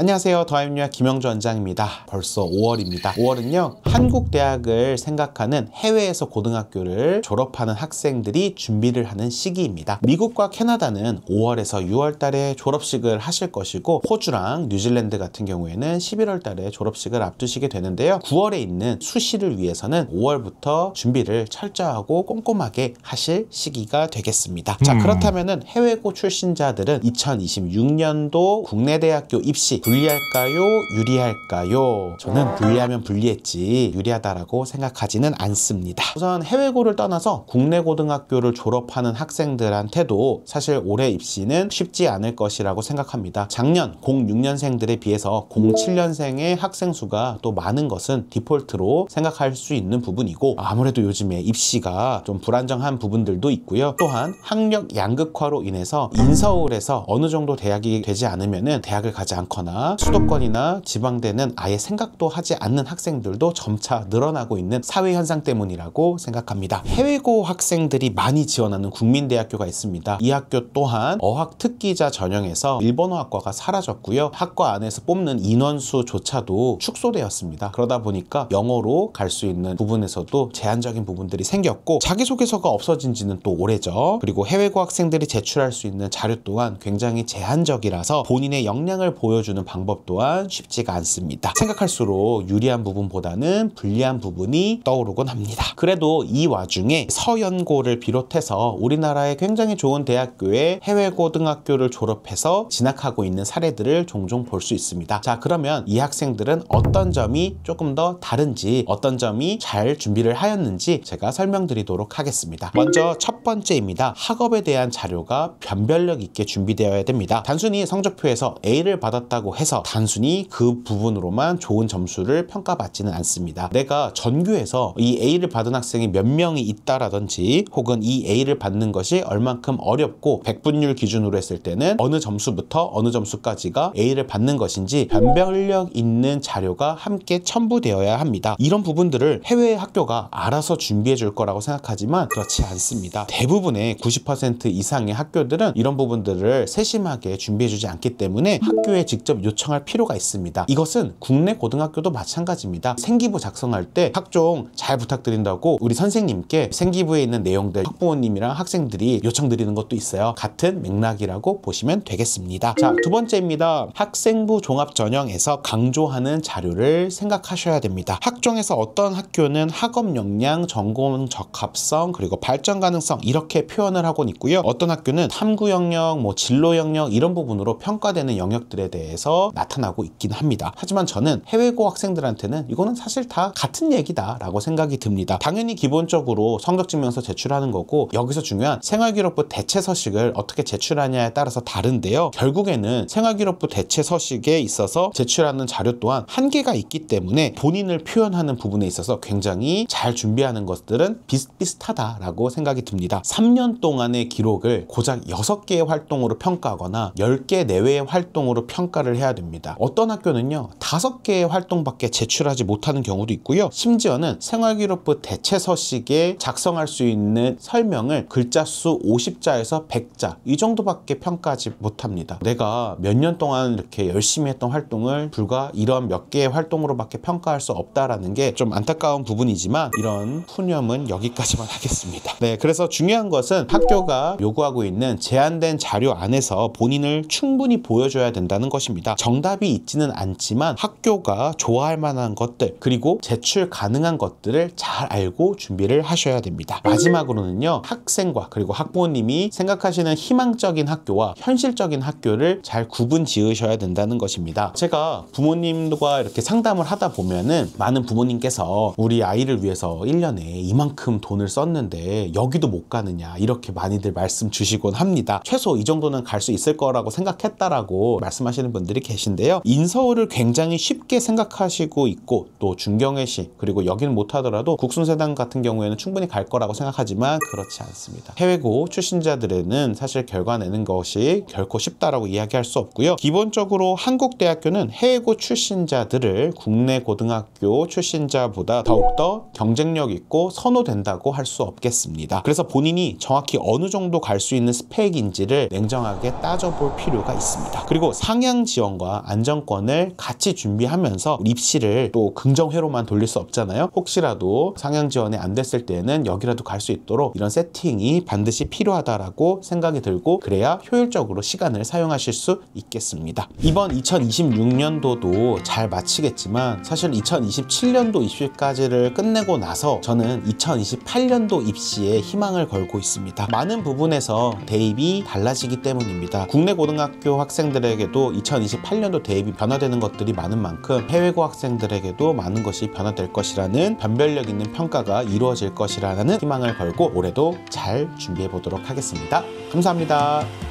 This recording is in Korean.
안녕하세요. 더하입니다. 김영주 원장입니다. 벌써 5월입니다. 5월은요, 한국 대학을 생각하는 해외에서 고등학교를 졸업하는 학생들이 준비를 하는 시기입니다. 미국과 캐나다는 5월에서 6월 달에 졸업식을 하실 것이고, 호주랑 뉴질랜드 같은 경우에는 11월 달에 졸업식을 앞두시게 되는데요. 9월에 있는 수시를 위해서는 5월부터 준비를 철저하고 꼼꼼하게 하실 시기가 되겠습니다. 자, 그렇다면은 해외고 출신자들은 2026년도 국내 대학교 입시 불리할까요? 유리할까요? 저는 불리하면 불리했지 유리하다라고 생각하지는 않습니다. 우선 해외고를 떠나서 국내 고등학교를 졸업하는 학생들한테도 사실 올해 입시는 쉽지 않을 것이라고 생각합니다. 작년 06년생들에 비해서 07년생의 학생 수가 또 많은 것은 디폴트로 생각할 수 있는 부분이고, 아무래도 요즘에 입시가 좀 불안정한 부분들도 있고요. 또한 학력 양극화로 인해서 인서울에서 어느 정도 대학이 되지 않으면은 대학을 가지 않거나 수도권이나 지방대는 아예 생각도 하지 않는 학생들도 점차 늘어나고 있는 사회 현상 때문이라고 생각합니다. 해외고 학생들이 많이 지원하는 국민대학교가 있습니다. 이 학교 또한 어학 특기자 전형에서 일본어학과가 사라졌고요. 학과 안에서 뽑는 인원수조차도 축소되었습니다. 그러다 보니까 영어로 갈 수 있는 부분에서도 제한적인 부분들이 생겼고, 자기소개서가 없어진 지는 또 오래죠. 그리고 해외고 학생들이 제출할 수 있는 자료 또한 굉장히 제한적이라서 본인의 역량을 보여주는 방법 또한 쉽지가 않습니다. 생각할수록 유리한 부분보다는 불리한 부분이 떠오르곤 합니다. 그래도 이 와중에 서연고를 비롯해서 우리나라의 굉장히 좋은 대학교에 해외고등학교를 졸업해서 진학하고 있는 사례들을 종종 볼 수 있습니다. 자, 그러면 이 학생들은 어떤 점이 조금 더 다른지, 어떤 점이 잘 준비를 하였는지 제가 설명드리도록 하겠습니다. 먼저 첫 번째입니다. 학업에 대한 자료가 변별력 있게 준비되어야 됩니다. 단순히 성적표에서 A를 받았다고 해서 단순히 그 부분으로만 좋은 점수를 평가받지는 않습니다. 내가 전교에서 이 A를 받은 학생이 몇 명이 있다라든지, 혹은 이 A를 받는 것이 얼만큼 어렵고 백분율 기준으로 했을 때는 어느 점수부터 어느 점수까지가 A를 받는 것인지 변별력 있는 자료가 함께 첨부되어야 합니다. 이런 부분들을 해외 학교가 알아서 준비해 줄 거라고 생각하지만 그렇지 않습니다. 대부분의 90% 이상의 학교들은 이런 부분들을 세심하게 준비해 주지 않기 때문에 학교에 직접 요청할 필요가 있습니다. 이것은 국내 고등학교도 마찬가지입니다. 생기부 작성할 때 학종 잘 부탁드린다고 우리 선생님께 생기부에 있는 내용들 학부모님이랑 학생들이 요청드리는 것도 있어요. 같은 맥락이라고 보시면 되겠습니다. 자, 두 번째입니다. 학생부 종합 전형에서 강조하는 자료를 생각하셔야 됩니다. 학종에서 어떤 학교는 학업 역량, 전공 적합성, 그리고 발전 가능성 이렇게 표현을 하곤 있고요. 어떤 학교는 탐구 영역, 진로 영역 이런 부분으로 평가되는 영역들에 대해서 나타나고 있긴 합니다. 하지만 저는 해외고 학생들한테는 이거는 사실 다 같은 얘기다 라고 생각이 듭니다. 당연히 기본적으로 성적증명서 제출하는 거고, 여기서 중요한 생활기록부 대체 서식을 어떻게 제출하냐에 따라서 다른데요. 결국에는 생활기록부 대체 서식에 있어서 제출하는 자료 또한 한계가 있기 때문에 본인을 표현하는 부분에 있어서 굉장히 잘 준비하는 것들은 비슷비슷하다라고 생각이 듭니다. 3년 동안의 기록을 고작 6개의 활동으로 평가하거나 10개 내외의 활동으로 평가를 해야 됩니다. 어떤 학교는요 5개의 활동밖에 제출하지 못하는 경우도 있고요. 심지어는 생활기록부 대체 서식에 작성할 수 있는 설명을 글자 수 50자에서 100자 이 정도밖에 평가하지 못합니다. 내가 몇 년 동안 이렇게 열심히 했던 활동을 불과 이런 몇 개의 활동으로밖에 평가할 수 없다라는 게 좀 안타까운 부분이지만, 이런 푸념은 여기까지만 하겠습니다. 네, 그래서 중요한 것은 학교가 요구하고 있는 제한된 자료 안에서 본인을 충분히 보여줘야 된다는 것입니다. 정답이 있지는 않지만 학교가 좋아할 만한 것들, 그리고 제출 가능한 것들을 잘 알고 준비를 하셔야 됩니다. 마지막으로는요, 학생과 그리고 학부모님이 생각하시는 희망적인 학교와 현실적인 학교를 잘 구분 지으셔야 된다는 것입니다. 제가 부모님과 이렇게 상담을 하다 보면은 많은 부모님께서 우리 아이를 위해서 1년에 이만큼 돈을 썼는데 여기도 못 가느냐 이렇게 많이들 말씀 주시곤 합니다. 최소 이 정도는 갈 수 있을 거라고 생각했다라고 말씀하시는 분들이 계신데요. 인서울을 굉장히 쉽게 생각하시고 있고, 또 중경외시 그리고 여기는 못하더라도 국순세당 같은 경우에는 충분히 갈 거라고 생각하지만 그렇지 않습니다. 해외고 출신자들에는 사실 결과 내는 것이 결코 쉽다라고 이야기할 수 없고요. 기본적으로 한국 대학교는 해외고 출신자들을 국내 고등학교 출신자보다 더욱더 경쟁력 있고 선호된다고 할 수 없겠습니다. 그래서 본인이 정확히 어느 정도 갈 수 있는 스펙인지를 냉정하게 따져볼 필요가 있습니다. 그리고 상향 지원 지원과 안정권을 같이 준비하면서 입시를 또 긍정회로만 돌릴 수 없잖아요. 혹시라도 상향 지원이 안 됐을 때는 여기라도 갈 수 있도록 이런 세팅이 반드시 필요하다라고 생각이 들고, 그래야 효율적으로 시간을 사용하실 수 있겠습니다. 이번 2026년도도 잘 마치겠지만 사실 2027년도 입시까지를 끝내고 나서 저는 2028년도 입시에 희망을 걸고 있습니다. 많은 부분에서 대입이 달라지기 때문입니다. 국내 고등학교 학생들에게도 2028년도 대입이 변화되는 것들이 많은 만큼 해외고 학생들에게도 많은 것이 변화될 것이라는 변별력 있는 평가가 이루어질 것이라는 희망을 걸고 올해도 잘 준비해 보도록 하겠습니다. 감사합니다.